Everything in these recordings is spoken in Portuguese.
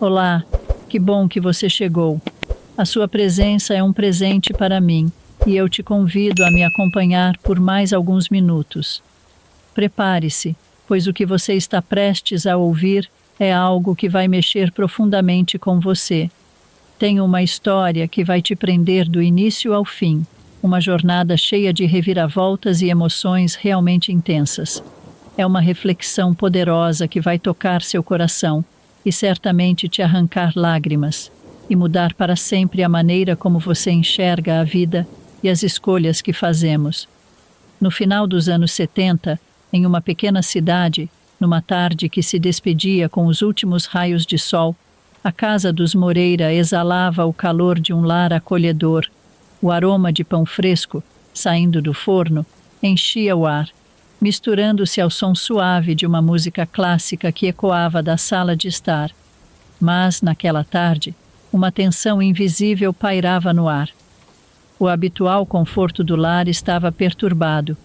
Olá, que bom que você chegou. A sua presença é um presente para mim e eu te convido a me acompanhar por mais alguns minutos. Prepare-se, pois o que você está prestes a ouvir é algo que vai mexer profundamente com você. Tenho uma história que vai te prender do início ao fim, uma jornada cheia de reviravoltas e emoções realmente intensas. É uma reflexão poderosa que vai tocar seu coração e certamente te arrancar lágrimas e mudar para sempre a maneira como você enxerga a vida e as escolhas que fazemos. No final dos anos 70, em uma pequena cidade, numa tarde que se despedia com os últimos raios de sol, a casa dos Moreira exalava o calor de um lar acolhedor. O aroma de pão fresco, saindo do forno, enchia o ar, misturando-se ao som suave de uma música clássica que ecoava da sala de estar. Mas, naquela tarde, uma tensão invisível pairava no ar. O habitual conforto do lar estava perturbado,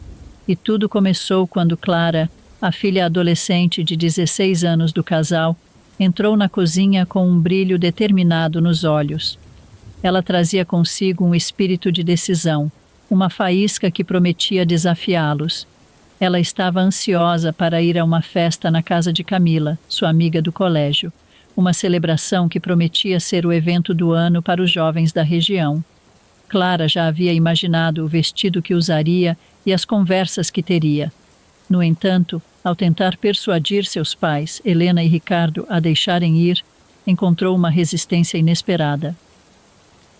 e tudo começou quando Clara, a filha adolescente de 16 anos do casal, entrou na cozinha com um brilho determinado nos olhos. Ela trazia consigo um espírito de decisão, uma faísca que prometia desafiá-los. Ela estava ansiosa para ir a uma festa na casa de Camila, sua amiga do colégio, uma celebração que prometia ser o evento do ano para os jovens da região. Clara já havia imaginado o vestido que usaria e as conversas que teria. No entanto, ao tentar persuadir seus pais, Helena e Ricardo, a deixarem ir, encontrou uma resistência inesperada.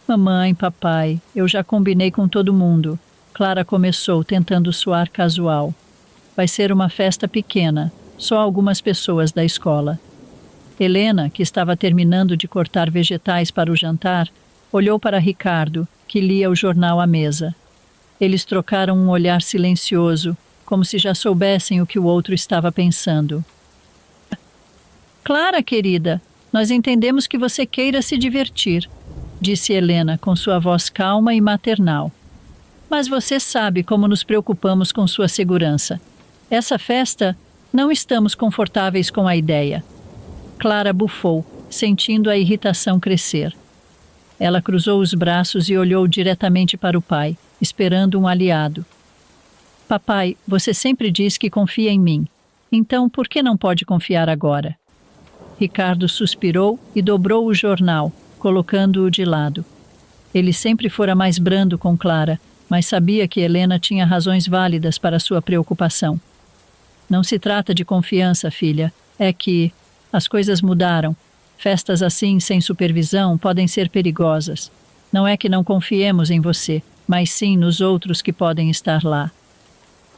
Mamãe, papai, eu já combinei com todo mundo. Clara começou, tentando soar casual. Vai ser uma festa pequena, só algumas pessoas da escola. Helena, que estava terminando de cortar vegetais para o jantar, olhou para Ricardo, que lia o jornal à mesa. Eles trocaram um olhar silencioso, como se já soubessem o que o outro estava pensando. Clara, querida, nós entendemos que você queira se divertir, disse Helena com sua voz calma e maternal. Mas você sabe como nos preocupamos com sua segurança. Essa festa, não estamos confortáveis com a ideia. Clara bufou, sentindo a irritação crescer. Ela cruzou os braços e olhou diretamente para o pai, esperando um aliado. Papai, você sempre diz que confia em mim. Então, por que não pode confiar agora? Ricardo suspirou e dobrou o jornal, colocando-o de lado. Ele sempre fora mais brando com Clara, mas sabia que Helena tinha razões válidas para sua preocupação. Não se trata de confiança, filha. É que as coisas mudaram. Festas assim, sem supervisão, podem ser perigosas. Não é que não confiemos em você, mas sim nos outros que podem estar lá.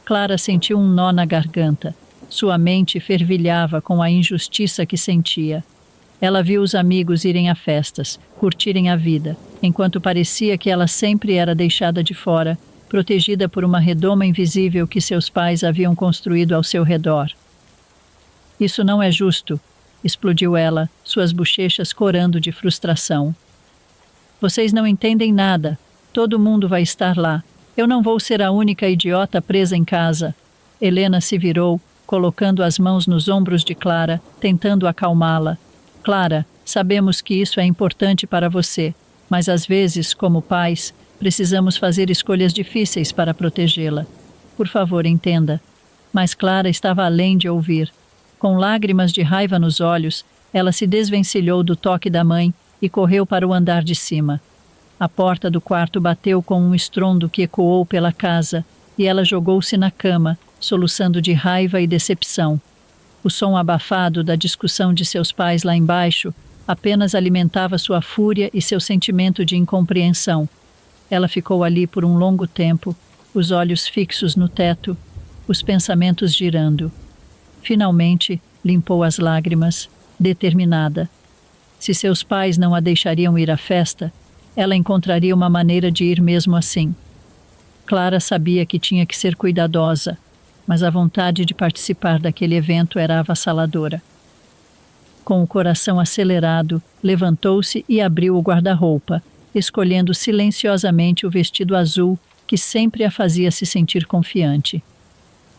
Clara sentiu um nó na garganta. Sua mente fervilhava com a injustiça que sentia. Ela viu os amigos irem a festas, curtirem a vida, enquanto parecia que ela sempre era deixada de fora, protegida por uma redoma invisível que seus pais haviam construído ao seu redor. Isso não é justo, explodiu ela, suas bochechas corando de frustração. Vocês não entendem nada. Todo mundo vai estar lá. Eu não vou ser a única idiota presa em casa. Helena se virou, colocando as mãos nos ombros de Clara, tentando acalmá-la. Clara, sabemos que isso é importante para você, mas às vezes, como pais, precisamos fazer escolhas difíceis para protegê-la. Por favor, entenda. Mas Clara estava além de ouvir. Com lágrimas de raiva nos olhos, ela se desvencilhou do toque da mãe e correu para o andar de cima. A porta do quarto bateu com um estrondo que ecoou pela casa e ela jogou-se na cama, soluçando de raiva e decepção. O som abafado da discussão de seus pais lá embaixo apenas alimentava sua fúria e seu sentimento de incompreensão. Ela ficou ali por um longo tempo, os olhos fixos no teto, os pensamentos girando. Finalmente, limpou as lágrimas, determinada. Se seus pais não a deixariam ir à festa, ela encontraria uma maneira de ir mesmo assim. Clara sabia que tinha que ser cuidadosa, mas a vontade de participar daquele evento era avassaladora. Com o coração acelerado, levantou-se e abriu o guarda-roupa, escolhendo silenciosamente o vestido azul que sempre a fazia se sentir confiante.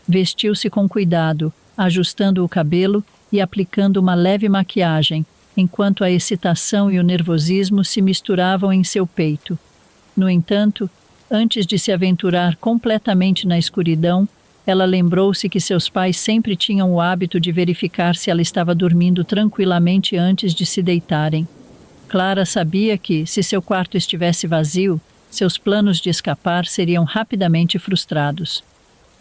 Vestiu-se com cuidado, ajustando o cabelo e aplicando uma leve maquiagem, enquanto a excitação e o nervosismo se misturavam em seu peito. No entanto, antes de se aventurar completamente na escuridão, ela lembrou-se que seus pais sempre tinham o hábito de verificar se ela estava dormindo tranquilamente antes de se deitarem. Clara sabia que, se seu quarto estivesse vazio, seus planos de escapar seriam rapidamente frustrados.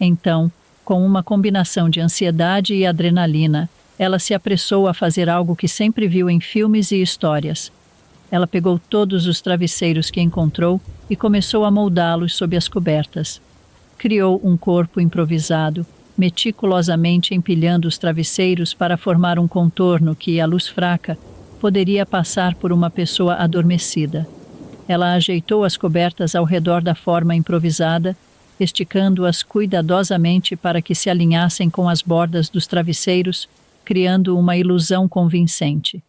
Então, com uma combinação de ansiedade e adrenalina, ela se apressou a fazer algo que sempre viu em filmes e histórias. Ela pegou todos os travesseiros que encontrou e começou a moldá-los sob as cobertas. Criou um corpo improvisado, meticulosamente empilhando os travesseiros para formar um contorno que, à luz fraca, poderia passar por uma pessoa adormecida. Ela ajeitou as cobertas ao redor da forma improvisada, esticando-as cuidadosamente para que se alinhassem com as bordas dos travesseiros, criando uma ilusão convincente.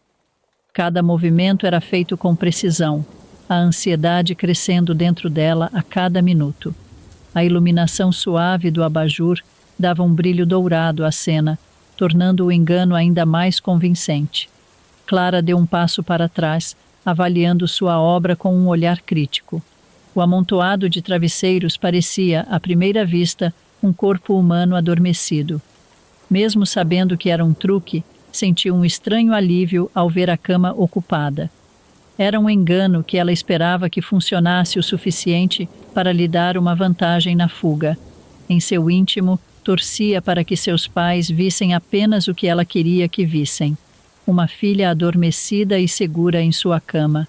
Cada movimento era feito com precisão, a ansiedade crescendo dentro dela a cada minuto. A iluminação suave do abajur dava um brilho dourado à cena, tornando o engano ainda mais convincente. Clara deu um passo para trás, avaliando sua obra com um olhar crítico. O amontoado de travesseiros parecia, à primeira vista, um corpo humano adormecido. Mesmo sabendo que era um truque, sentiu um estranho alívio ao ver a cama ocupada. Era um engano que ela esperava que funcionasse o suficiente para lhe dar uma vantagem na fuga. Em seu íntimo, torcia para que seus pais vissem apenas o que ela queria que vissem: uma filha adormecida e segura em sua cama.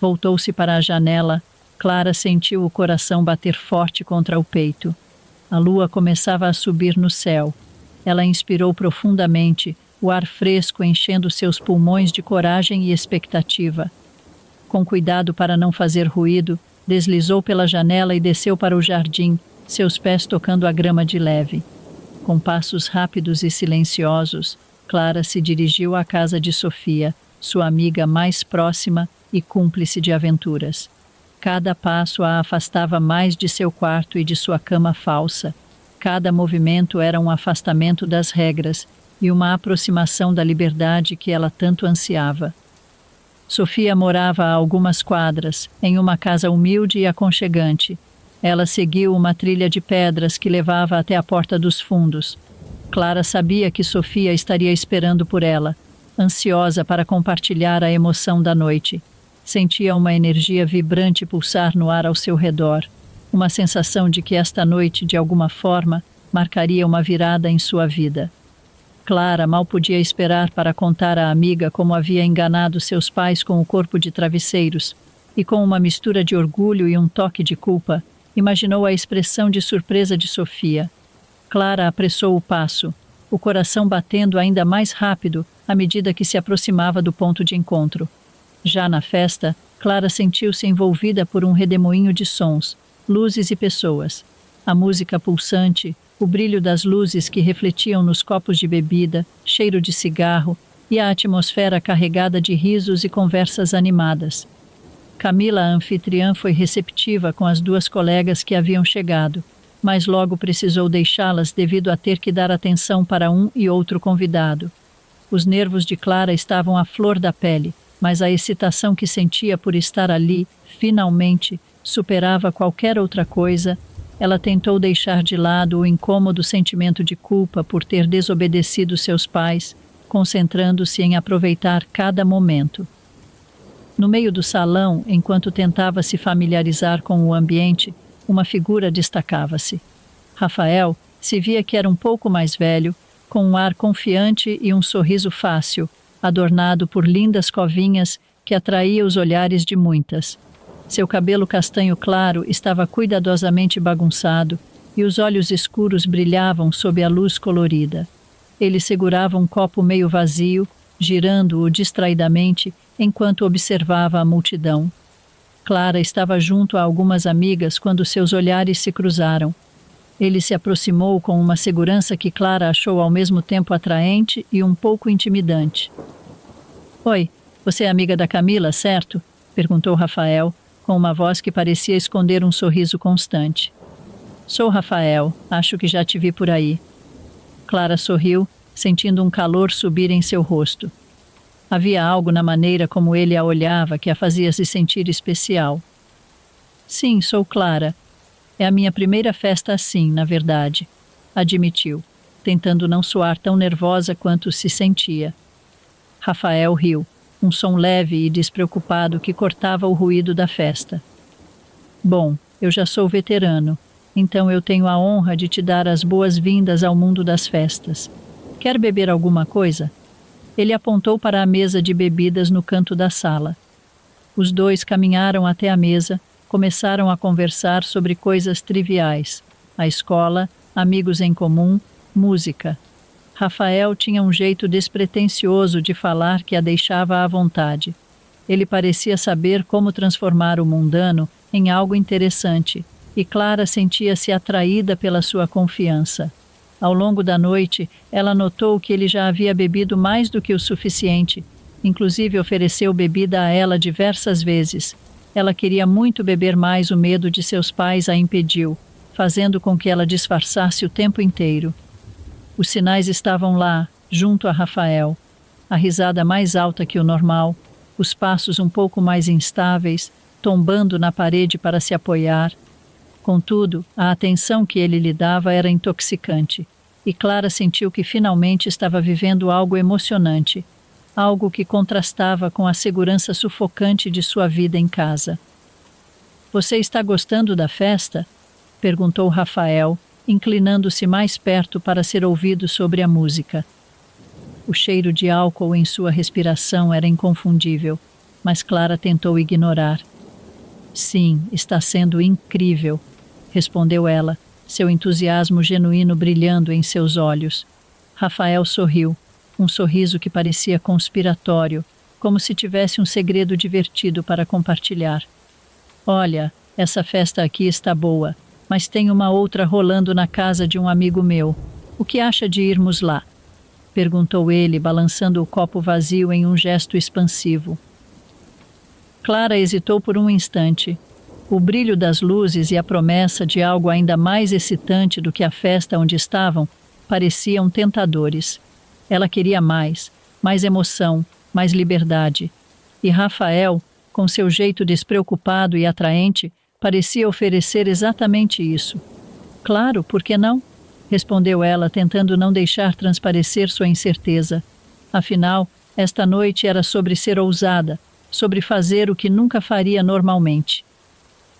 Voltou-se para a janela. Clara sentiu o coração bater forte contra o peito. A lua começava a subir no céu. Ela inspirou profundamente, o ar fresco enchendo seus pulmões de coragem e expectativa. Com cuidado para não fazer ruído, deslizou pela janela e desceu para o jardim, seus pés tocando a grama de leve. Com passos rápidos e silenciosos, Clara se dirigiu à casa de Sofia, sua amiga mais próxima e cúmplice de aventuras. Cada passo a afastava mais de seu quarto e de sua cama falsa. Cada movimento era um afastamento das regras e uma aproximação da liberdade que ela tanto ansiava. Sofia morava a algumas quadras, em uma casa humilde e aconchegante. Ela seguiu uma trilha de pedras que levava até a porta dos fundos. Clara sabia que Sofia estaria esperando por ela, ansiosa para compartilhar a emoção da noite. Sentia uma energia vibrante pulsar no ar ao seu redor, uma sensação de que esta noite, de alguma forma, marcaria uma virada em sua vida. Clara mal podia esperar para contar à amiga como havia enganado seus pais com o corpo de travesseiros, e com uma mistura de orgulho e um toque de culpa, imaginou a expressão de surpresa de Sofia. Clara apressou o passo, o coração batendo ainda mais rápido à medida que se aproximava do ponto de encontro. Já na festa, Clara sentiu-se envolvida por um redemoinho de sons, luzes e pessoas. A música pulsante, o brilho das luzes que refletiam nos copos de bebida, cheiro de cigarro e a atmosfera carregada de risos e conversas animadas. Camila, a anfitriã, foi receptiva com as duas colegas que haviam chegado, mas logo precisou deixá-las devido a ter que dar atenção para um e outro convidado. Os nervos de Clara estavam à flor da pele, mas a excitação que sentia por estar ali, finalmente, superava qualquer outra coisa. Ela tentou deixar de lado o incômodo sentimento de culpa por ter desobedecido seus pais, concentrando-se em aproveitar cada momento. No meio do salão, enquanto tentava se familiarizar com o ambiente, uma figura destacava-se. Rafael se via que era um pouco mais velho, com um ar confiante e um sorriso fácil, adornado por lindas covinhas que atraía os olhares de muitas. Seu cabelo castanho claro estava cuidadosamente bagunçado e os olhos escuros brilhavam sob a luz colorida. Ele segurava um copo meio vazio, girando-o distraidamente enquanto observava a multidão. Clara estava junto a algumas amigas quando seus olhares se cruzaram. Ele se aproximou com uma segurança que Clara achou ao mesmo tempo atraente e um pouco intimidante. "Oi, você é amiga da Camila, certo?" perguntou Rafael, com uma voz que parecia esconder um sorriso constante. "Sou Rafael, acho que já te vi por aí." Clara sorriu, sentindo um calor subir em seu rosto. Havia algo na maneira como ele a olhava que a fazia se sentir especial. Sim, sou Clara. É a minha primeira festa assim, na verdade, admitiu, tentando não soar tão nervosa quanto se sentia. Rafael riu, um som leve e despreocupado que cortava o ruído da festa. Bom, eu já sou veterano, então eu tenho a honra de te dar as boas-vindas ao mundo das festas. Quer beber alguma coisa? Ele apontou para a mesa de bebidas no canto da sala. Os dois caminharam até a mesa, começaram a conversar sobre coisas triviais: a escola, amigos em comum, música. Rafael tinha um jeito despretensioso de falar que a deixava à vontade. Ele parecia saber como transformar o mundano em algo interessante, e Clara sentia-se atraída pela sua confiança. Ao longo da noite, ela notou que ele já havia bebido mais do que o suficiente. Inclusive ofereceu bebida a ela diversas vezes. Ela queria muito beber, mas o medo de seus pais a impediu, fazendo com que ela disfarçasse o tempo inteiro. Os sinais estavam lá, junto a Rafael. A risada mais alta que o normal, os passos um pouco mais instáveis, tombando na parede para se apoiar. Contudo, a atenção que ele lhe dava era intoxicante, e Clara sentiu que finalmente estava vivendo algo emocionante, algo que contrastava com a segurança sufocante de sua vida em casa. Você está gostando da festa? Perguntou Rafael, inclinando-se mais perto para ser ouvido sobre a música. O cheiro de álcool em sua respiração era inconfundível, mas Clara tentou ignorar. Sim, está sendo incrível, respondeu ela, seu entusiasmo genuíno brilhando em seus olhos. Rafael sorriu, um sorriso que parecia conspiratório, como se tivesse um segredo divertido para compartilhar. Olha, essa festa aqui está boa, mas tem uma outra rolando na casa de um amigo meu. O que acha de irmos lá? Perguntou ele, balançando o copo vazio em um gesto expansivo. Clara hesitou por um instante. O brilho das luzes e a promessa de algo ainda mais excitante do que a festa onde estavam pareciam tentadores. Ela queria mais emoção, mais liberdade. E Rafael, com seu jeito despreocupado e atraente, parecia oferecer exatamente isso. Claro, por que não? Respondeu ela, tentando não deixar transparecer sua incerteza. Afinal, esta noite era sobre ser ousada, sobre fazer o que nunca faria normalmente.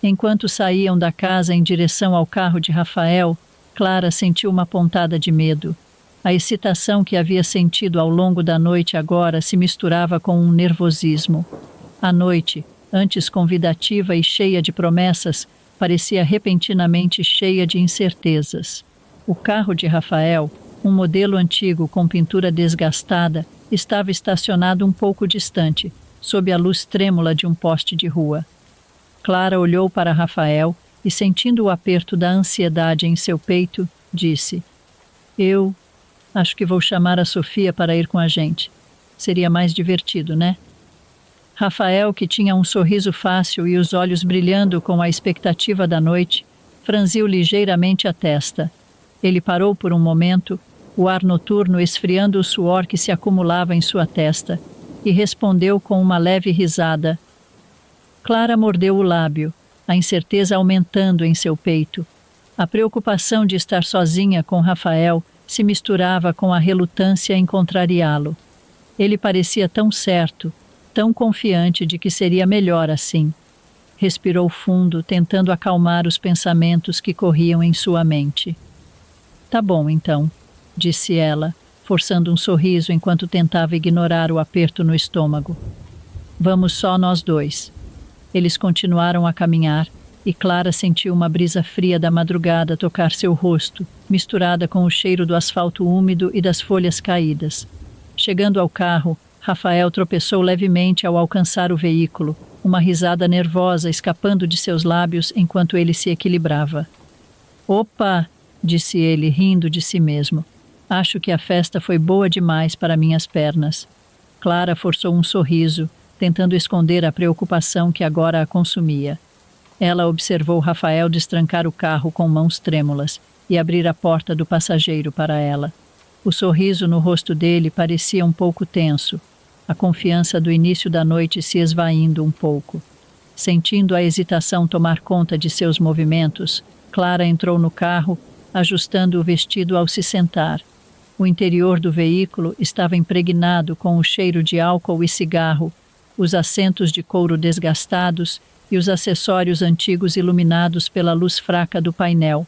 Enquanto saíam da casa em direção ao carro de Rafael, Clara sentiu uma pontada de medo. A excitação que havia sentido ao longo da noite agora se misturava com um nervosismo. A noite, antes convidativa e cheia de promessas, parecia repentinamente cheia de incertezas. O carro de Rafael, um modelo antigo com pintura desgastada, estava estacionado um pouco distante, sob a luz trêmula de um poste de rua. Clara olhou para Rafael e, sentindo o aperto da ansiedade em seu peito, disse: Eu acho que vou chamar a Sofia para ir com a gente. Seria mais divertido, né? Rafael, que tinha um sorriso fácil e os olhos brilhando com a expectativa da noite, franziu ligeiramente a testa. Ele parou por um momento, o ar noturno esfriando o suor que se acumulava em sua testa, e respondeu com uma leve risada. Clara mordeu o lábio, a incerteza aumentando em seu peito. A preocupação de estar sozinha com Rafael se misturava com a relutância em contrariá-lo. Ele parecia tão certo, tão confiante de que seria melhor assim. Respirou fundo, tentando acalmar os pensamentos que corriam em sua mente. Tá bom, então, disse ela, forçando um sorriso enquanto tentava ignorar o aperto no estômago. Vamos só nós dois. Eles continuaram a caminhar e Clara sentiu uma brisa fria da madrugada tocar seu rosto, misturada com o cheiro do asfalto úmido e das folhas caídas. Chegando ao carro, Rafael tropeçou levemente ao alcançar o veículo, uma risada nervosa escapando de seus lábios enquanto ele se equilibrava. Opa! Disse ele, rindo de si mesmo. Acho que a festa foi boa demais para minhas pernas. Clara forçou um sorriso, tentando esconder a preocupação que agora a consumia. Ela observou Rafael destrancar o carro com mãos trêmulas e abrir a porta do passageiro para ela. O sorriso no rosto dele parecia um pouco tenso. a confiança do início da noite se esvaindo um pouco. Sentindo a hesitação tomar conta de seus movimentos, Clara entrou no carro, ajustando o vestido ao se sentar. O interior do veículo estava impregnado com o cheiro de álcool e cigarro, os assentos de couro desgastados e os acessórios antigos iluminados pela luz fraca do painel.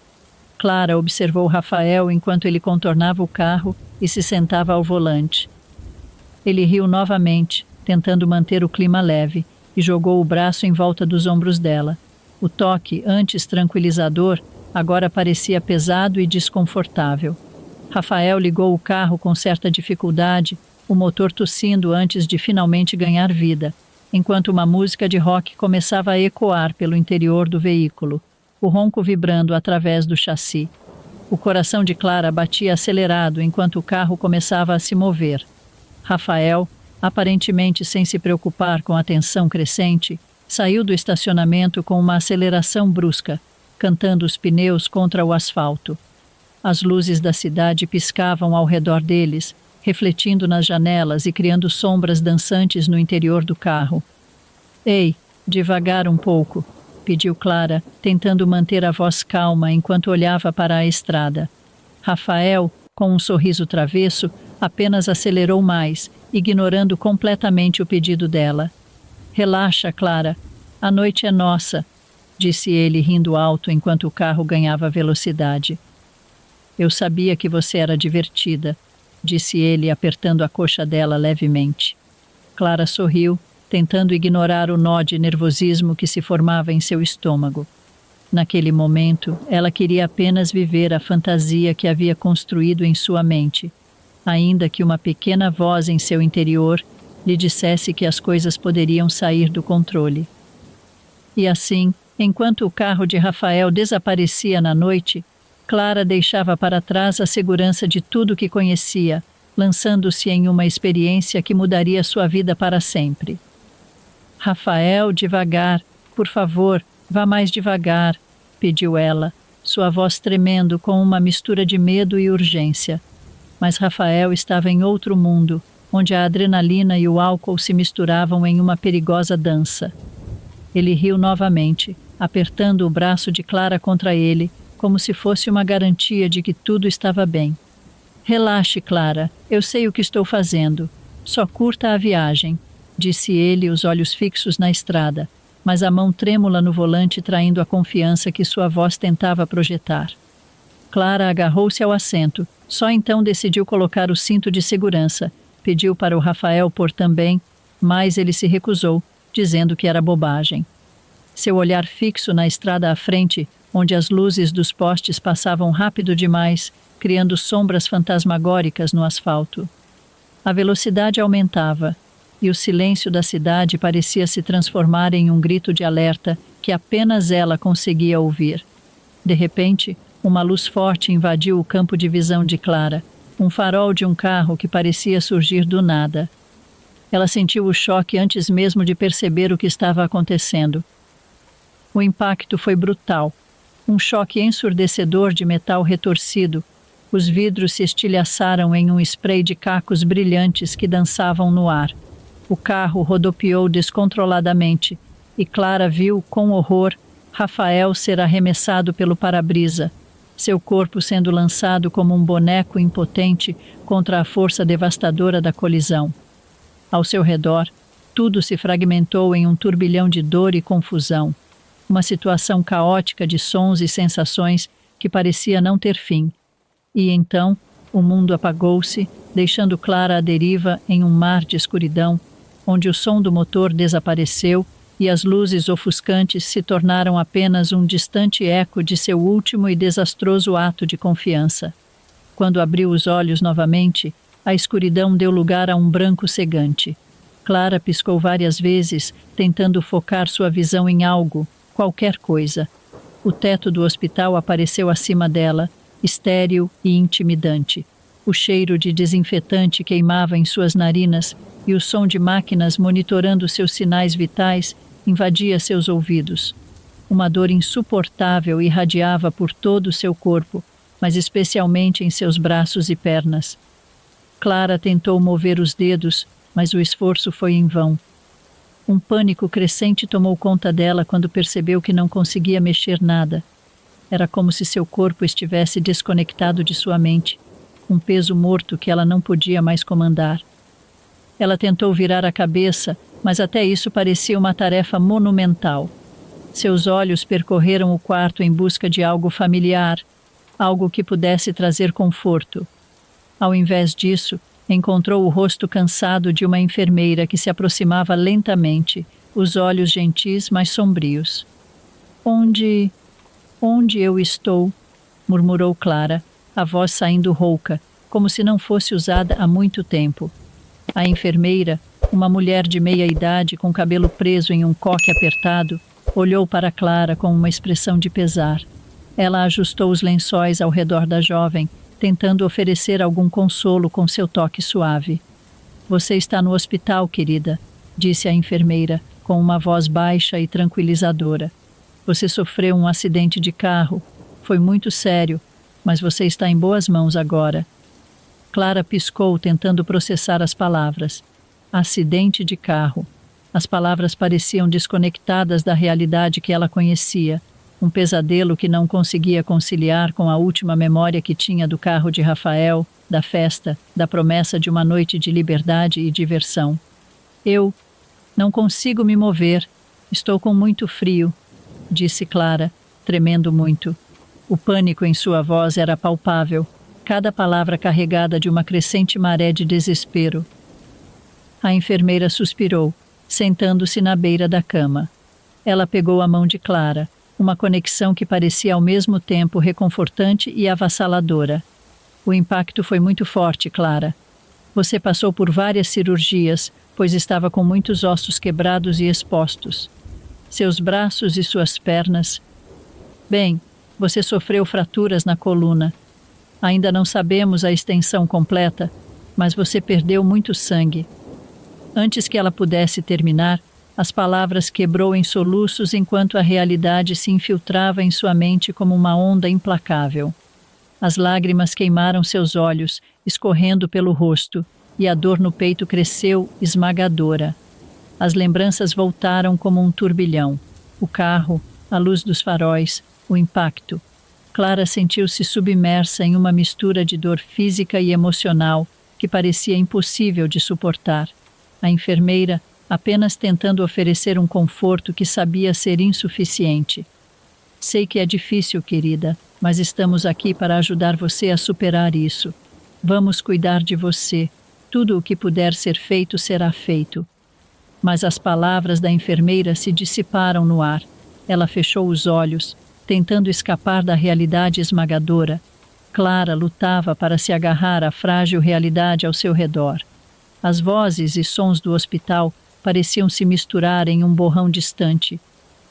Clara observou Rafael enquanto ele contornava o carro e se sentava ao volante. Ele riu novamente, tentando manter o clima leve, e jogou o braço em volta dos ombros dela. O toque, antes tranquilizador, agora parecia pesado e desconfortável. Rafael ligou o carro com certa dificuldade, o motor tossindo antes de finalmente ganhar vida, enquanto uma música de rock começava a ecoar pelo interior do veículo, o ronco vibrando através do chassi. O coração de Clara batia acelerado enquanto o carro começava a se mover. Rafael, aparentemente sem se preocupar com a tensão crescente, saiu do estacionamento com uma aceleração brusca, cantando os pneus contra o asfalto. As luzes da cidade piscavam ao redor deles, refletindo nas janelas e criando sombras dançantes no interior do carro. "Ei, devagar um pouco", pediu Clara, tentando manter a voz calma enquanto olhava para a estrada. Rafael, com um sorriso travesso, apenas acelerou mais, ignorando completamente o pedido dela. "Relaxa, Clara. A noite é nossa", disse ele rindo alto enquanto o carro ganhava velocidade. "Eu sabia que você era divertida", disse ele apertando a coxa dela levemente. Clara sorriu, tentando ignorar o nó de nervosismo que se formava em seu estômago. Naquele momento, ela queria apenas viver a fantasia que havia construído em sua mente, ainda que uma pequena voz em seu interior lhe dissesse que as coisas poderiam sair do controle. E assim, enquanto o carro de Rafael desaparecia na noite, Clara deixava para trás a segurança de tudo que conhecia, lançando-se em uma experiência que mudaria sua vida para sempre. "Rafael, devagar, por favor, vá mais devagar", pediu ela, sua voz tremendo com uma mistura de medo e urgência. Mas Rafael estava em outro mundo, onde a adrenalina e o álcool se misturavam em uma perigosa dança. Ele riu novamente, apertando o braço de Clara contra ele, como se fosse uma garantia de que tudo estava bem. "Relaxe, Clara, eu sei o que estou fazendo. Só curta a viagem", disse ele, os olhos fixos na estrada, mas a mão trêmula no volante traindo a confiança que sua voz tentava projetar. Clara agarrou-se ao assento, só então decidiu colocar o cinto de segurança, pediu para o Rafael pôr também, mas ele se recusou, dizendo que era bobagem. Seu olhar fixo na estrada à frente, onde as luzes dos postes passavam rápido demais, criando sombras fantasmagóricas no asfalto. A velocidade aumentava, e o silêncio da cidade parecia se transformar em um grito de alerta que apenas ela conseguia ouvir. De repente, uma luz forte invadiu o campo de visão de Clara, um farol de um carro que parecia surgir do nada. Ela sentiu o choque antes mesmo de perceber o que estava acontecendo. O impacto foi brutal. Um choque ensurdecedor de metal retorcido. Os vidros se estilhaçaram em um spray de cacos brilhantes que dançavam no ar. O carro rodopiou descontroladamente e Clara viu, com horror, Rafael ser arremessado pelo para-brisa, seu corpo sendo lançado como um boneco impotente contra a força devastadora da colisão. Ao seu redor, tudo se fragmentou em um turbilhão de dor e confusão, uma situação caótica de sons e sensações que parecia não ter fim. E então, o mundo apagou-se, deixando Clara à deriva em um mar de escuridão, onde o som do motor desapareceu e as luzes ofuscantes se tornaram apenas um distante eco de seu último e desastroso ato de confiança. Quando abriu os olhos novamente, a escuridão deu lugar a um branco cegante. Clara piscou várias vezes, tentando focar sua visão em algo, qualquer coisa. O teto do hospital apareceu acima dela, estéril e intimidante. O cheiro de desinfetante queimava em suas narinas e o som de máquinas monitorando seus sinais vitais invadia seus ouvidos. Uma dor insuportável irradiava por todo o seu corpo, mas especialmente em seus braços e pernas. Clara tentou mover os dedos, mas o esforço foi em vão. Um pânico crescente tomou conta dela quando percebeu que não conseguia mexer nada. Era como se seu corpo estivesse desconectado de sua mente, um peso morto que ela não podia mais comandar. Ela tentou virar a cabeça, mas até isso parecia uma tarefa monumental. Seus olhos percorreram o quarto em busca de algo familiar, algo que pudesse trazer conforto. Ao invés disso, encontrou o rosto cansado de uma enfermeira que se aproximava lentamente, os olhos gentis, mas sombrios. Onde eu estou? Murmurou Clara, a voz saindo rouca, como se não fosse usada há muito tempo. A enfermeira, uma mulher de meia-idade com cabelo preso em um coque apertado, olhou para Clara com uma expressão de pesar. Ela ajustou os lençóis ao redor da jovem, tentando oferecer algum consolo com seu toque suave. Você está no hospital, querida, disse a enfermeira, com uma voz baixa e tranquilizadora. Você sofreu um acidente de carro. Foi muito sério, mas você está em boas mãos agora. Clara piscou, tentando processar as palavras. Acidente de carro. As palavras pareciam desconectadas da realidade que ela conhecia. Um pesadelo que não conseguia conciliar com a última memória que tinha do carro de Rafael, da festa, da promessa de uma noite de liberdade e diversão. Eu não consigo me mover. Estou com muito frio, disse Clara, tremendo muito. O pânico em sua voz era palpável, cada palavra carregada de uma crescente maré de desespero. A enfermeira suspirou, sentando-se na beira da cama. Ela pegou a mão de Clara, uma conexão que parecia ao mesmo tempo reconfortante e avassaladora. O impacto foi muito forte, Clara. Você passou por várias cirurgias, pois estava com muitos ossos quebrados e expostos. Seus braços e suas pernas. Bem, você sofreu fraturas na coluna. Ainda não sabemos a extensão completa, mas você perdeu muito sangue. Antes que ela pudesse terminar, as palavras quebrou em soluços enquanto a realidade se infiltrava em sua mente como uma onda implacável. As lágrimas queimaram seus olhos, escorrendo pelo rosto, e a dor no peito cresceu, esmagadora. As lembranças voltaram como um turbilhão. O carro, a luz dos faróis, o impacto. Clara sentiu-se submersa em uma mistura de dor física e emocional que parecia impossível de suportar. A enfermeira, apenas tentando oferecer um conforto que sabia ser insuficiente. Sei que é difícil, querida, mas estamos aqui para ajudar você a superar isso. Vamos cuidar de você. Tudo o que puder ser feito será feito. Mas as palavras da enfermeira se dissiparam no ar. Ela fechou os olhos, tentando escapar da realidade esmagadora. Clara lutava para se agarrar à frágil realidade ao seu redor. As vozes e sons do hospital pareciam se misturar em um borrão distante.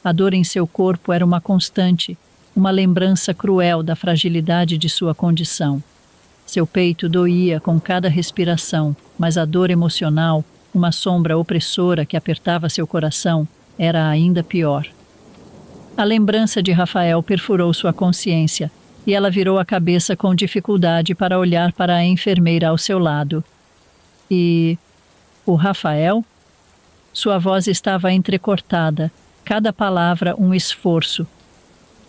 A dor em seu corpo era uma constante, uma lembrança cruel da fragilidade de sua condição. Seu peito doía com cada respiração, mas a dor emocional, uma sombra opressora que apertava seu coração, era ainda pior. A lembrança de Rafael perfurou sua consciência, e ela virou a cabeça com dificuldade para olhar para a enfermeira ao seu lado. E o Rafael? Sua voz estava entrecortada, cada palavra um esforço.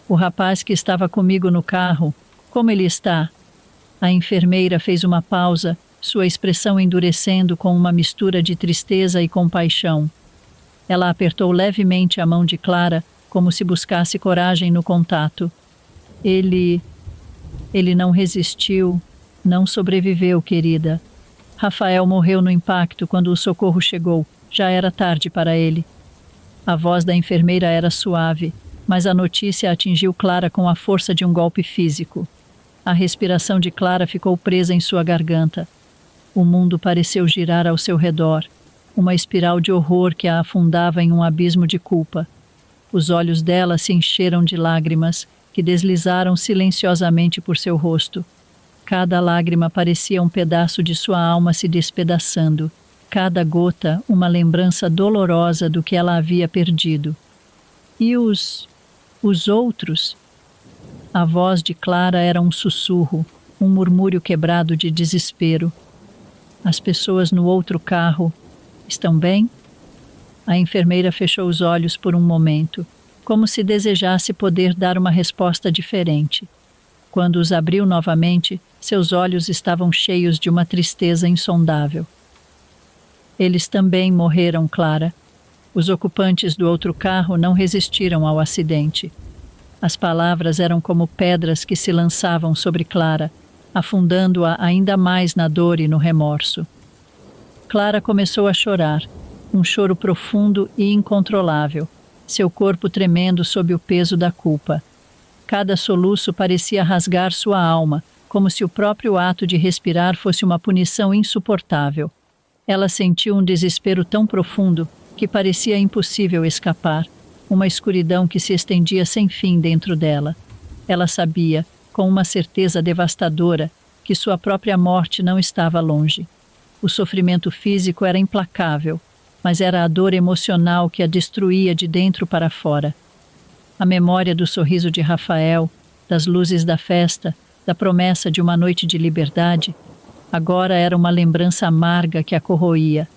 O rapaz que estava comigo no carro, como ele está? A enfermeira fez uma pausa, sua expressão endurecendo com uma mistura de tristeza e compaixão. Ela apertou levemente a mão de Clara, como se buscasse coragem no contato. Ele não resistiu, não sobreviveu, querida. Rafael morreu no impacto quando o socorro chegou. Já era tarde para ele. A voz da enfermeira era suave, mas a notícia atingiu Clara com a força de um golpe físico. A respiração de Clara ficou presa em sua garganta. O mundo pareceu girar ao seu redor, uma espiral de horror que a afundava em um abismo de culpa. Os olhos dela se encheram de lágrimas, que deslizaram silenciosamente por seu rosto. Cada lágrima parecia um pedaço de sua alma se despedaçando. Cada gota uma lembrança dolorosa do que ela havia perdido. E os outros? A voz de Clara era um sussurro, um murmúrio quebrado de desespero. As pessoas no outro carro, Estão bem? A enfermeira fechou os olhos por um momento, como se desejasse poder dar uma resposta diferente. Quando os abriu novamente, seus olhos estavam cheios de uma tristeza insondável. Eles também morreram, Clara. Os ocupantes do outro carro não resistiram ao acidente. As palavras eram como pedras que se lançavam sobre Clara, afundando-a ainda mais na dor e no remorso. Clara começou a chorar, um choro profundo e incontrolável, seu corpo tremendo sob o peso da culpa. Cada soluço parecia rasgar sua alma, como se o próprio ato de respirar fosse uma punição insuportável. Ela sentiu um desespero tão profundo que parecia impossível escapar, uma escuridão que se estendia sem fim dentro dela. Ela sabia, com uma certeza devastadora, que sua própria morte não estava longe. O sofrimento físico era implacável, mas era a dor emocional que a destruía de dentro para fora. A memória do sorriso de Rafael, das luzes da festa, da promessa de uma noite de liberdade, agora era uma lembrança amarga que a corroía.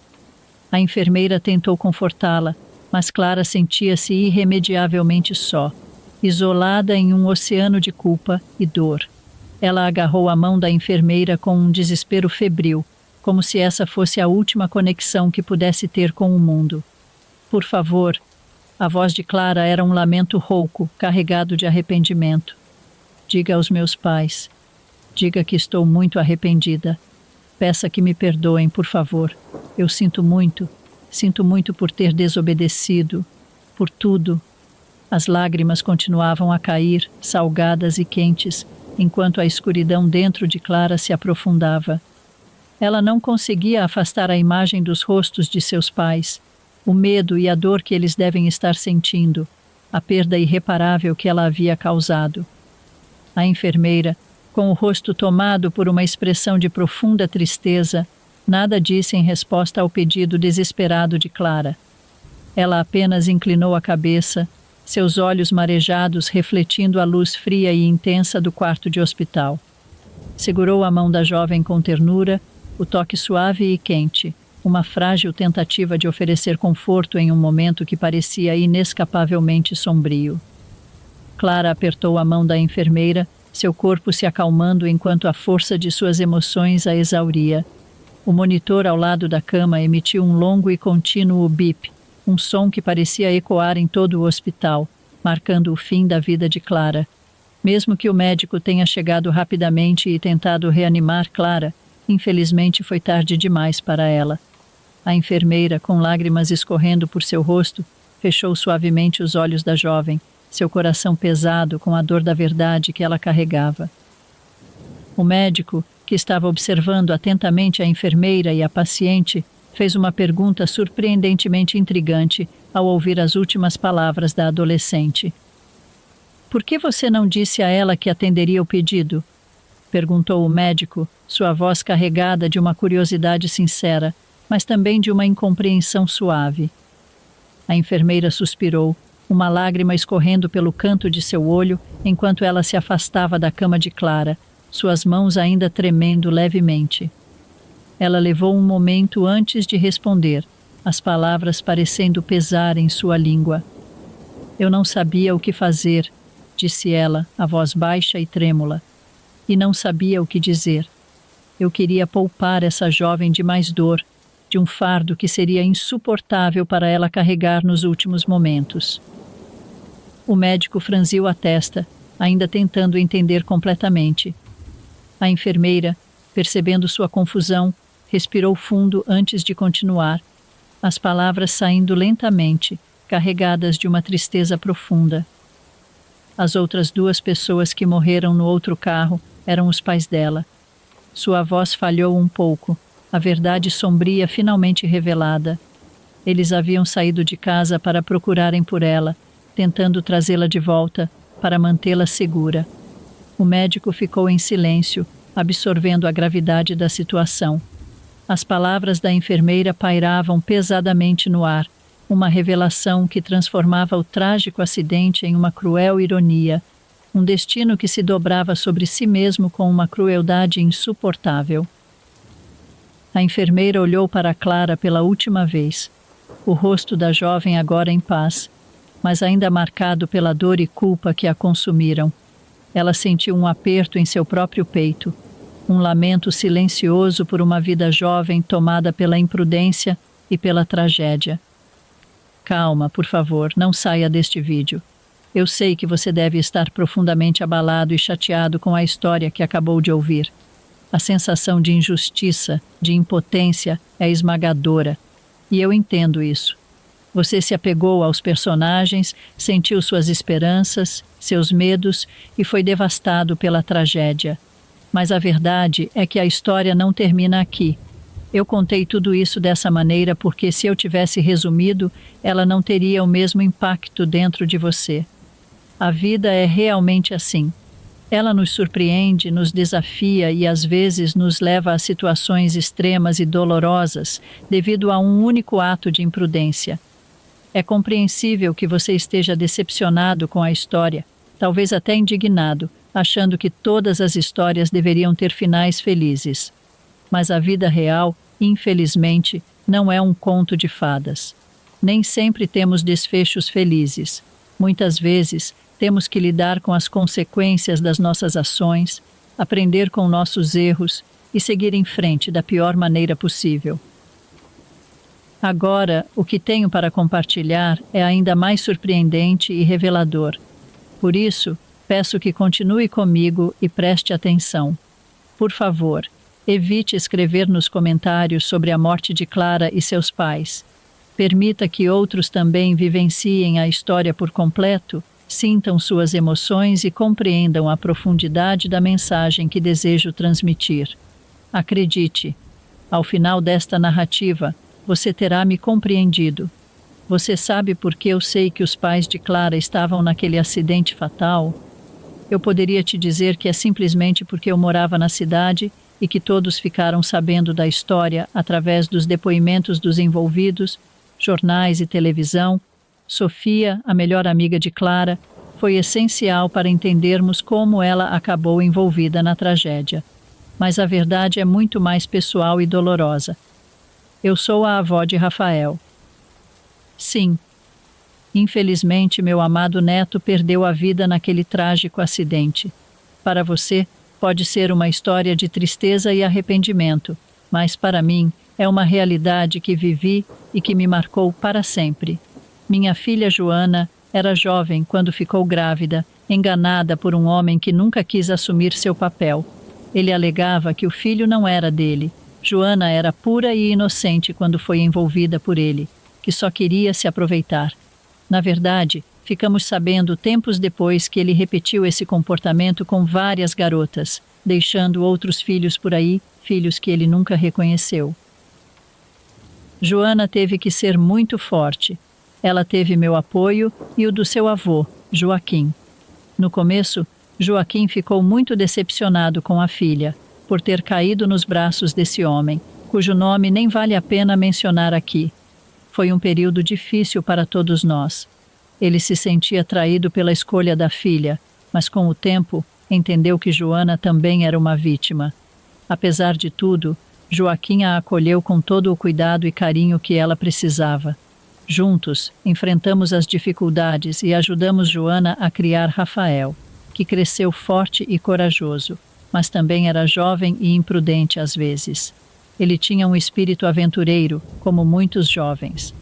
A enfermeira tentou confortá-la, mas Clara sentia-se irremediavelmente só, isolada em um oceano de culpa e dor. Ela agarrou a mão da enfermeira com um desespero febril, como se essa fosse a última conexão que pudesse ter com o mundo. Por favor. A voz de Clara era um lamento rouco, carregado de arrependimento. Diga aos meus pais. Diga que estou muito arrependida. Peça que me perdoem, por favor. Eu sinto muito por ter desobedecido, por tudo. As lágrimas continuavam a cair, salgadas e quentes, enquanto a escuridão dentro de Clara se aprofundava. Ela não conseguia afastar a imagem dos rostos de seus pais, o medo e a dor que eles devem estar sentindo, a perda irreparável que ela havia causado. A enfermeira, com o rosto tomado por uma expressão de profunda tristeza, nada disse em resposta ao pedido desesperado de Clara. Ela apenas inclinou a cabeça, seus olhos marejados refletindo a luz fria e intensa do quarto de hospital. Segurou a mão da jovem com ternura, o toque suave e quente, uma frágil tentativa de oferecer conforto em um momento que parecia inescapavelmente sombrio. Clara apertou a mão da enfermeira, seu corpo se acalmando enquanto a força de suas emoções a exauria. O monitor ao lado da cama emitiu um longo e contínuo bip, um som que parecia ecoar em todo o hospital, marcando o fim da vida de Clara. Mesmo que o médico tenha chegado rapidamente e tentado reanimar Clara, infelizmente foi tarde demais para ela. A enfermeira, com lágrimas escorrendo por seu rosto, fechou suavemente os olhos da jovem, seu coração pesado com a dor da verdade que ela carregava. O médico, que estava observando atentamente a enfermeira e a paciente, fez uma pergunta surpreendentemente intrigante ao ouvir as últimas palavras da adolescente. Por que você não disse a ela que atenderia o pedido? Perguntou o médico, sua voz carregada de uma curiosidade sincera, mas também de uma incompreensão suave. A enfermeira suspirou, uma lágrima escorrendo pelo canto de seu olho enquanto ela se afastava da cama de Clara, suas mãos ainda tremendo levemente. Ela levou um momento antes de responder, as palavras parecendo pesar em sua língua. Eu não sabia o que fazer, disse ela, a voz baixa e trêmula, e não sabia o que dizer. Eu queria poupar essa jovem de mais dor, de um fardo que seria insuportável para ela carregar nos últimos momentos. O médico franziu a testa, ainda tentando entender completamente. A enfermeira, percebendo sua confusão, respirou fundo antes de continuar, as palavras saindo lentamente, carregadas de uma tristeza profunda. As outras duas pessoas que morreram no outro carro eram os pais dela. Sua voz falhou um pouco, a verdade sombria finalmente revelada. Eles haviam saído de casa para procurarem por ela, tentando trazê-la de volta, para mantê-la segura. O médico ficou em silêncio, absorvendo a gravidade da situação. As palavras da enfermeira pairavam pesadamente no ar, uma revelação que transformava o trágico acidente em uma cruel ironia, um destino que se dobrava sobre si mesmo com uma crueldade insuportável. A enfermeira olhou para Clara pela última vez. O rosto da jovem agora em paz, mas ainda marcado pela dor e culpa que a consumiram. Ela sentiu um aperto em seu próprio peito, um lamento silencioso por uma vida jovem tomada pela imprudência e pela tragédia. Calma, por favor, não saia deste vídeo. Eu sei que você deve estar profundamente abalado e chateado com a história que acabou de ouvir. A sensação de injustiça, de impotência é esmagadora, e eu entendo isso. Você se apegou aos personagens, sentiu suas esperanças, seus medos e foi devastado pela tragédia. Mas a verdade é que a história não termina aqui. Eu contei tudo isso dessa maneira porque, se eu tivesse resumido, ela não teria o mesmo impacto dentro de você. A vida é realmente assim. Ela nos surpreende, nos desafia e às vezes nos leva a situações extremas e dolorosas devido a um único ato de imprudência. É compreensível que você esteja decepcionado com a história, talvez até indignado, achando que todas as histórias deveriam ter finais felizes. Mas a vida real, infelizmente, não é um conto de fadas. Nem sempre temos desfechos felizes. Muitas vezes, temos que lidar com as consequências das nossas ações, aprender com nossos erros e seguir em frente da pior maneira possível. Agora, o que tenho para compartilhar é ainda mais surpreendente e revelador. Por isso, peço que continue comigo e preste atenção. Por favor, evite escrever nos comentários sobre a morte de Clara e seus pais. Permita que outros também vivenciem a história por completo, sintam suas emoções e compreendam a profundidade da mensagem que desejo transmitir. Acredite, ao final desta narrativa, você terá me compreendido. Você sabe por que eu sei que os pais de Clara estavam naquele acidente fatal? Eu poderia te dizer que é simplesmente porque eu morava na cidade e que todos ficaram sabendo da história através dos depoimentos dos envolvidos, jornais e televisão. Sofia, a melhor amiga de Clara, foi essencial para entendermos como ela acabou envolvida na tragédia. Mas a verdade é muito mais pessoal e dolorosa. Eu sou a avó de Rafael. Sim, infelizmente meu amado neto perdeu a vida naquele trágico acidente. Para você, pode ser uma história de tristeza e arrependimento, mas para mim é uma realidade que vivi e que me marcou para sempre. Minha filha Joana era jovem quando ficou grávida, enganada por um homem que nunca quis assumir seu papel. Ele alegava que o filho não era dele. Joana era pura e inocente quando foi envolvida por ele, que só queria se aproveitar. Na verdade, ficamos sabendo tempos depois que ele repetiu esse comportamento com várias garotas, deixando outros filhos por aí, filhos que ele nunca reconheceu. Joana teve que ser muito forte. Ela teve meu apoio e o do seu avô, Joaquim. No começo, Joaquim ficou muito decepcionado com a filha, por ter caído nos braços desse homem, cujo nome nem vale a pena mencionar aqui. Foi um período difícil para todos nós. Ele se sentia traído pela escolha da filha, mas com o tempo entendeu que Joana também era uma vítima. Apesar de tudo, Joaquim a acolheu com todo o cuidado e carinho que ela precisava. Juntos, enfrentamos as dificuldades e ajudamos Joana a criar Rafael, que cresceu forte e corajoso, mas também era jovem e imprudente às vezes. Ele tinha um espírito aventureiro, como muitos jovens.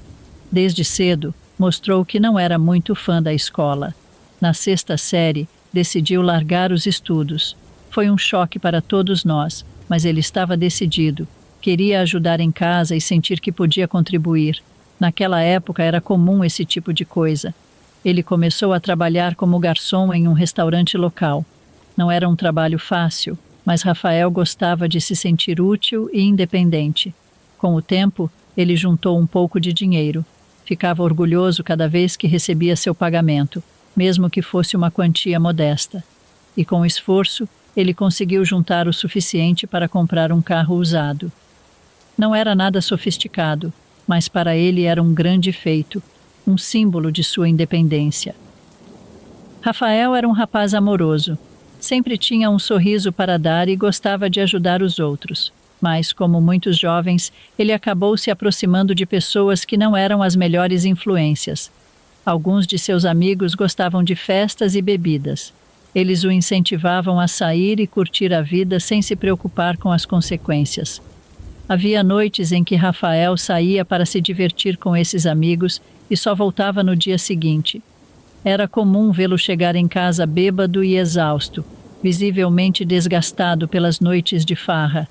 Desde cedo, mostrou que não era muito fã da escola. Na 6ª série, decidiu largar os estudos. Foi um choque para todos nós, mas ele estava decidido. Queria ajudar em casa e sentir que podia contribuir. Naquela época era comum esse tipo de coisa. Ele começou a trabalhar como garçom em um restaurante local. Não era um trabalho fácil, mas Rafael gostava de se sentir útil e independente. Com o tempo, ele juntou um pouco de dinheiro. Ficava orgulhoso cada vez que recebia seu pagamento, mesmo que fosse uma quantia modesta. E com esforço, ele conseguiu juntar o suficiente para comprar um carro usado. Não era nada sofisticado, mas para ele era um grande feito, um símbolo de sua independência. Rafael era um rapaz amoroso. Sempre tinha um sorriso para dar e gostava de ajudar os outros. Mas, como muitos jovens, ele acabou se aproximando de pessoas que não eram as melhores influências. Alguns de seus amigos gostavam de festas e bebidas. Eles o incentivavam a sair e curtir a vida sem se preocupar com as consequências. Havia noites em que Rafael saía para se divertir com esses amigos e só voltava no dia seguinte. Era comum vê-lo chegar em casa bêbado e exausto, visivelmente desgastado pelas noites de farra.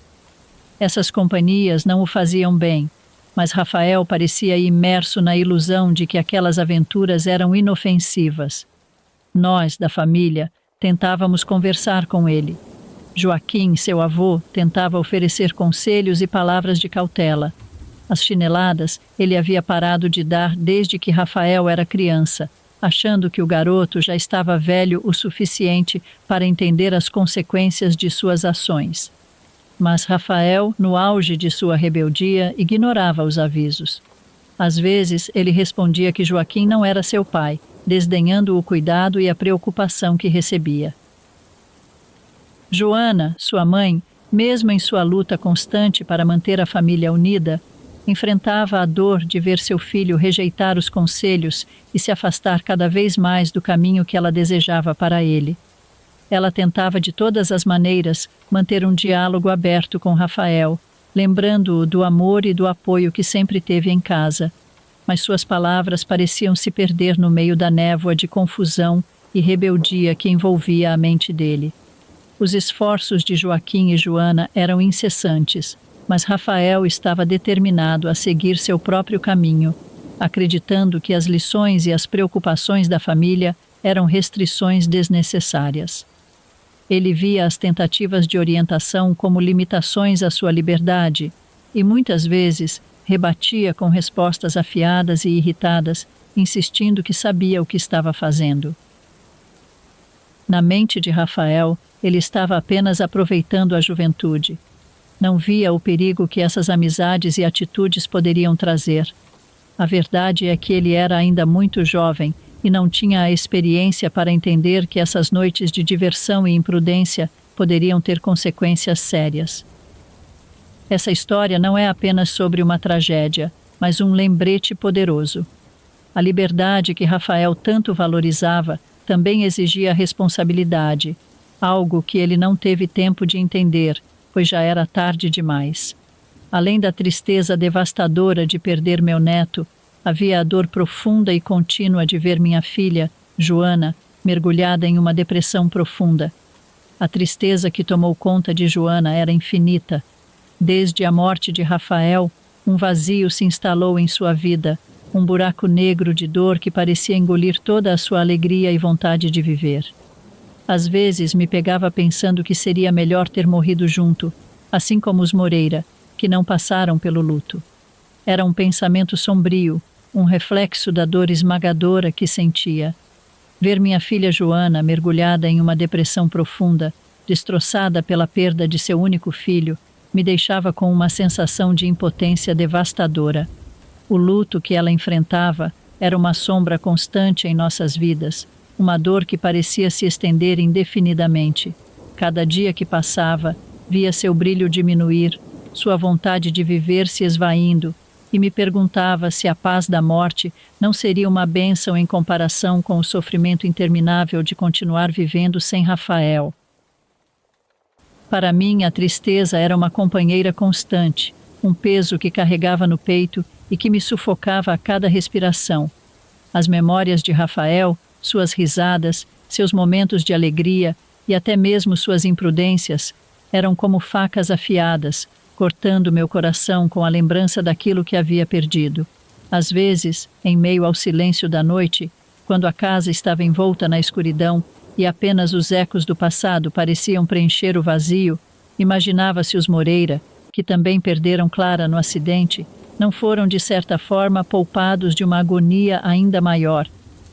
Essas companhias não o faziam bem, mas Rafael parecia imerso na ilusão de que aquelas aventuras eram inofensivas. Nós, da família, tentávamos conversar com ele. Joaquim, seu avô, tentava oferecer conselhos e palavras de cautela. As chineladas ele havia parado de dar desde que Rafael era criança, achando que o garoto já estava velho o suficiente para entender as consequências de suas ações. Mas Rafael, no auge de sua rebeldia, ignorava os avisos. Às vezes, ele respondia que Joaquim não era seu pai, desdenhando o cuidado e a preocupação que recebia. Joana, sua mãe, mesmo em sua luta constante para manter a família unida, enfrentava a dor de ver seu filho rejeitar os conselhos e se afastar cada vez mais do caminho que ela desejava para ele. Ela tentava de todas as maneiras manter um diálogo aberto com Rafael, lembrando-o do amor e do apoio que sempre teve em casa, mas suas palavras pareciam se perder no meio da névoa de confusão e rebeldia que envolvia a mente dele. Os esforços de Joaquim e Joana eram incessantes, mas Rafael estava determinado a seguir seu próprio caminho, acreditando que as lições e as preocupações da família eram restrições desnecessárias. Ele via as tentativas de orientação como limitações à sua liberdade e, muitas vezes, rebatia com respostas afiadas e irritadas, insistindo que sabia o que estava fazendo. Na mente de Rafael, ele estava apenas aproveitando a juventude. Não via o perigo que essas amizades e atitudes poderiam trazer. A verdade é que ele era ainda muito jovem e não tinha a experiência para entender que essas noites de diversão e imprudência poderiam ter consequências sérias. Essa história não é apenas sobre uma tragédia, mas um lembrete poderoso. A liberdade que Rafael tanto valorizava também exigia responsabilidade, algo que ele não teve tempo de entender, pois já era tarde demais. Além da tristeza devastadora de perder meu neto, havia a dor profunda e contínua de ver minha filha, Joana, mergulhada em uma depressão profunda. A tristeza que tomou conta de Joana era infinita. Desde a morte de Rafael, um vazio se instalou em sua vida, um buraco negro de dor que parecia engolir toda a sua alegria e vontade de viver. Às vezes me pegava pensando que seria melhor ter morrido junto, assim como os Moreira, que não passaram pelo luto. Era um pensamento sombrio, um reflexo da dor esmagadora que sentia. Ver minha filha Joana mergulhada em uma depressão profunda, destroçada pela perda de seu único filho, me deixava com uma sensação de impotência devastadora. O luto que ela enfrentava era uma sombra constante em nossas vidas, uma dor que parecia se estender indefinidamente. Cada dia que passava, via seu brilho diminuir, sua vontade de viver se esvaindo, e me perguntava se a paz da morte não seria uma bênção em comparação com o sofrimento interminável de continuar vivendo sem Rafael. Para mim, a tristeza era uma companheira constante, um peso que carregava no peito e que me sufocava a cada respiração. As memórias de Rafael, suas risadas, seus momentos de alegria e até mesmo suas imprudências eram como facas afiadas, cortando meu coração com a lembrança daquilo que havia perdido. Às vezes, em meio ao silêncio da noite, quando a casa estava envolta na escuridão e apenas os ecos do passado pareciam preencher o vazio, imaginava-se os Moreira, que também perderam Clara no acidente, não foram de certa forma poupados de uma agonia ainda maior.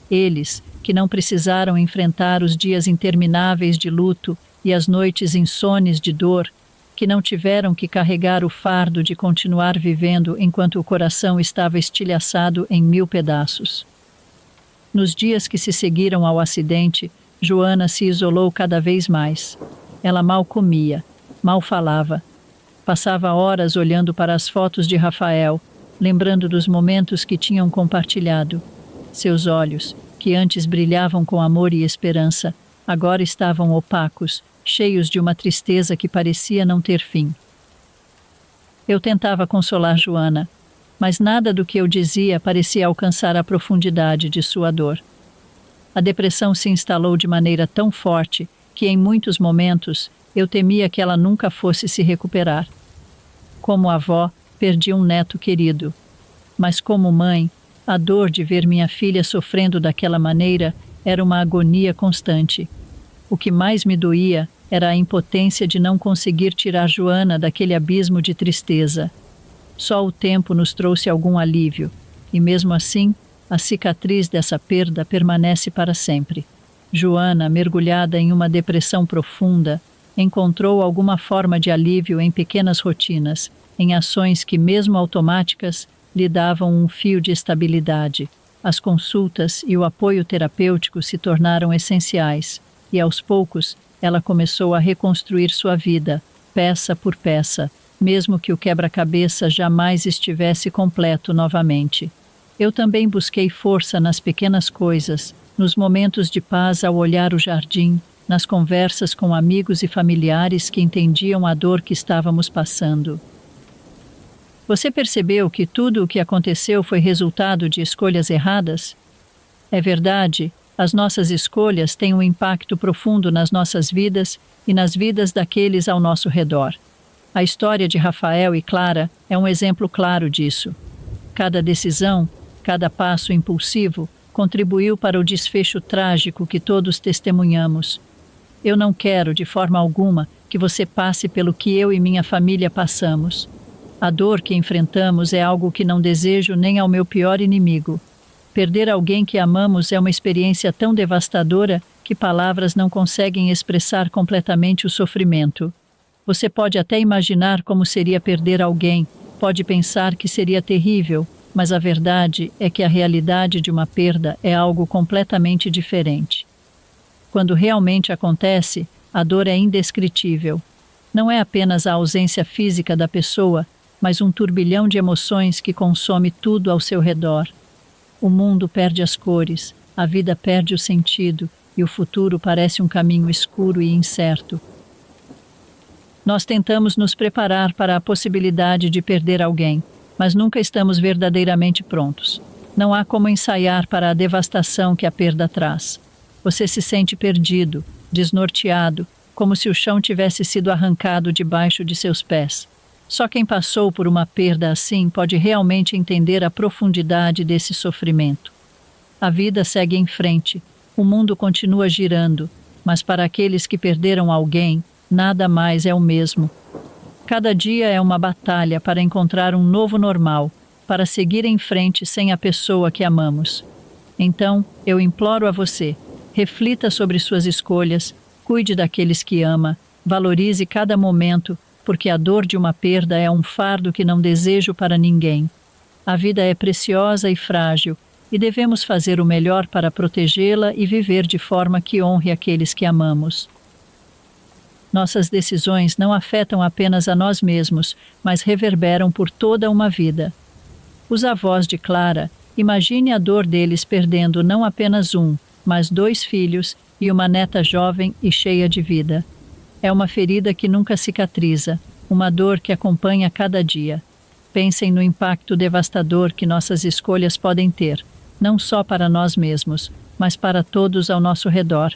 Eles, que não precisaram enfrentar os dias intermináveis de luto e as noites insones de dor, que não tiveram que carregar o fardo de continuar vivendo enquanto o coração estava estilhaçado em 1000 pedaços. Nos dias que se seguiram ao acidente, Joana se isolou cada vez mais. Ela mal comia, mal falava. Passava horas olhando para as fotos de Rafael, lembrando dos momentos que tinham compartilhado. Seus olhos, que antes brilhavam com amor e esperança, agora estavam opacos, cheios de uma tristeza que parecia não ter fim. Eu tentava consolar Joana, mas nada do que eu dizia parecia alcançar a profundidade de sua dor. A depressão se instalou de maneira tão forte que, em muitos momentos, eu temia que ela nunca fosse se recuperar. Como avó, perdi um neto querido. Mas como mãe, a dor de ver minha filha sofrendo daquela maneira era uma agonia constante. O que mais me doía era a impotência de não conseguir tirar Joana daquele abismo de tristeza. Só o tempo nos trouxe algum alívio, e mesmo assim, a cicatriz dessa perda permanece para sempre. Joana, mergulhada em uma depressão profunda, encontrou alguma forma de alívio em pequenas rotinas, em ações que, mesmo automáticas, lhe davam um fio de estabilidade. As consultas e o apoio terapêutico se tornaram essenciais, e aos poucos ela começou a reconstruir sua vida, peça por peça, mesmo que o quebra-cabeça jamais estivesse completo novamente. Eu também busquei força nas pequenas coisas, nos momentos de paz ao olhar o jardim, nas conversas com amigos e familiares que entendiam a dor que estávamos passando. Você percebeu que tudo o que aconteceu foi resultado de escolhas erradas? É verdade, as nossas escolhas têm um impacto profundo nas nossas vidas e nas vidas daqueles ao nosso redor. A história de Rafael e Clara é um exemplo claro disso. Cada decisão, cada passo impulsivo, contribuiu para o desfecho trágico que todos testemunhamos. Eu não quero, de forma alguma, que você passe pelo que eu e minha família passamos. A dor que enfrentamos é algo que não desejo nem ao meu pior inimigo. Perder alguém que amamos é uma experiência tão devastadora que palavras não conseguem expressar completamente o sofrimento. Você pode até imaginar como seria perder alguém, pode pensar que seria terrível, mas a verdade é que a realidade de uma perda é algo completamente diferente. Quando realmente acontece, a dor é indescritível. Não é apenas a ausência física da pessoa, mas um turbilhão de emoções que consome tudo ao seu redor. O mundo perde as cores, a vida perde o sentido e o futuro parece um caminho escuro e incerto. Nós tentamos nos preparar para a possibilidade de perder alguém, mas nunca estamos verdadeiramente prontos. Não há como ensaiar para a devastação que a perda traz. Você se sente perdido, desnorteado, como se o chão tivesse sido arrancado debaixo de seus pés. Só quem passou por uma perda assim pode realmente entender a profundidade desse sofrimento. A vida segue em frente, o mundo continua girando, mas para aqueles que perderam alguém, nada mais é o mesmo. Cada dia é uma batalha para encontrar um novo normal, para seguir em frente sem a pessoa que amamos. Então, eu imploro a você, reflita sobre suas escolhas, cuide daqueles que ama, valorize cada momento, porque a dor de uma perda é um fardo que não desejo para ninguém. A vida é preciosa e frágil, e devemos fazer o melhor para protegê-la e viver de forma que honre aqueles que amamos. Nossas decisões não afetam apenas a nós mesmos, mas reverberam por toda uma vida. Os avós de Clara, imagine a dor deles perdendo não apenas um, mas 2 filhos e uma neta jovem e cheia de vida. É uma ferida que nunca cicatriza, uma dor que acompanha cada dia. Pensem no impacto devastador que nossas escolhas podem ter, não só para nós mesmos, mas para todos ao nosso redor.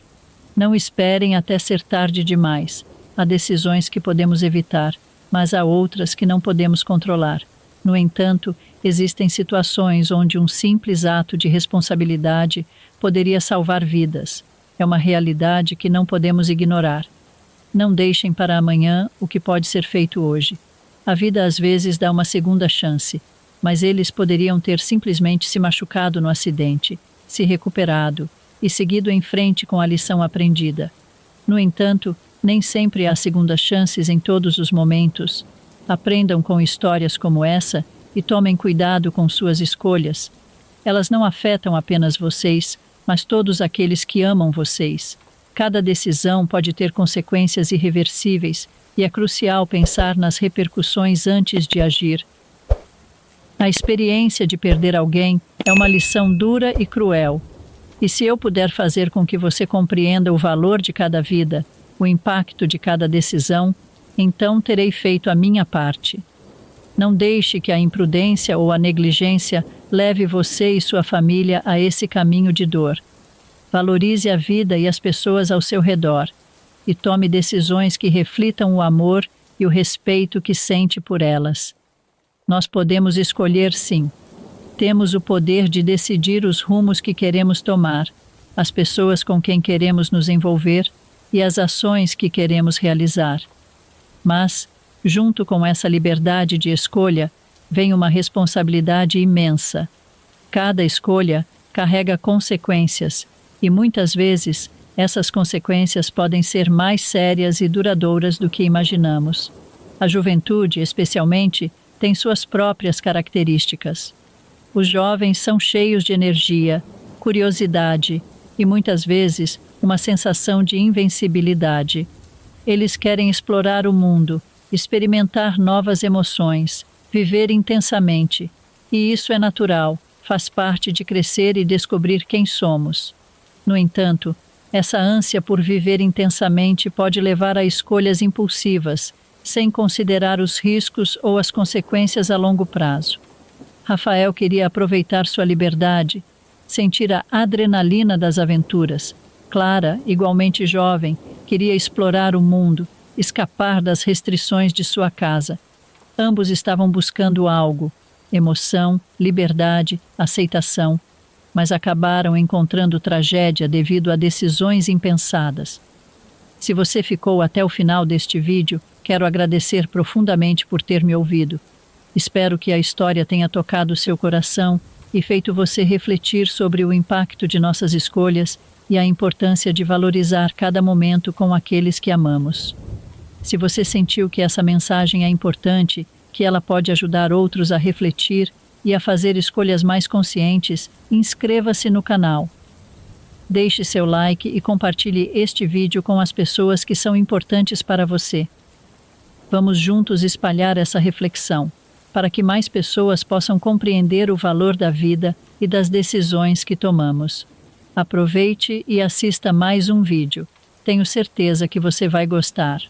Não esperem até ser tarde demais. Há decisões que podemos evitar, mas há outras que não podemos controlar. No entanto, existem situações onde um simples ato de responsabilidade poderia salvar vidas. É uma realidade que não podemos ignorar. Não deixem para amanhã o que pode ser feito hoje. A vida às vezes dá uma segunda chance, mas eles poderiam ter simplesmente se machucado no acidente, se recuperado e seguido em frente com a lição aprendida. No entanto, nem sempre há segundas chances em todos os momentos. Aprendam com histórias como essa e tomem cuidado com suas escolhas. Elas não afetam apenas vocês, mas todos aqueles que amam vocês. Cada decisão pode ter consequências irreversíveis e é crucial pensar nas repercussões antes de agir. A experiência de perder alguém é uma lição dura e cruel. E se eu puder fazer com que você compreenda o valor de cada vida, o impacto de cada decisão, então terei feito a minha parte. Não deixe que a imprudência ou a negligência leve você e sua família a esse caminho de dor. Valorize a vida e as pessoas ao seu redor e tome decisões que reflitam o amor e o respeito que sente por elas. Nós podemos escolher, sim. Temos o poder de decidir os rumos que queremos tomar, as pessoas com quem queremos nos envolver e as ações que queremos realizar. Mas, junto com essa liberdade de escolha, vem uma responsabilidade imensa. Cada escolha carrega consequências, e muitas vezes essas consequências podem ser mais sérias e duradouras do que imaginamos. A juventude, especialmente, tem suas próprias características. Os jovens são cheios de energia, curiosidade e muitas vezes uma sensação de invencibilidade. Eles querem explorar o mundo, experimentar novas emoções, viver intensamente. E isso é natural, faz parte de crescer e descobrir quem somos. No entanto, essa ânsia por viver intensamente pode levar a escolhas impulsivas, sem considerar os riscos ou as consequências a longo prazo. Rafael queria aproveitar sua liberdade, sentir a adrenalina das aventuras. Clara, igualmente jovem, queria explorar o mundo, escapar das restrições de sua casa. Ambos estavam buscando algo: emoção, liberdade, aceitação, mas acabaram encontrando tragédia devido a decisões impensadas. Se você ficou até o final deste vídeo, quero agradecer profundamente por ter me ouvido. Espero que a história tenha tocado seu coração e feito você refletir sobre o impacto de nossas escolhas e a importância de valorizar cada momento com aqueles que amamos. Se você sentiu que essa mensagem é importante, que ela pode ajudar outros a refletir e a fazer escolhas mais conscientes, inscreva-se no canal. Deixe seu like e compartilhe este vídeo com as pessoas que são importantes para você. Vamos juntos espalhar essa reflexão, para que mais pessoas possam compreender o valor da vida e das decisões que tomamos. Aproveite e assista mais um vídeo. Tenho certeza que você vai gostar.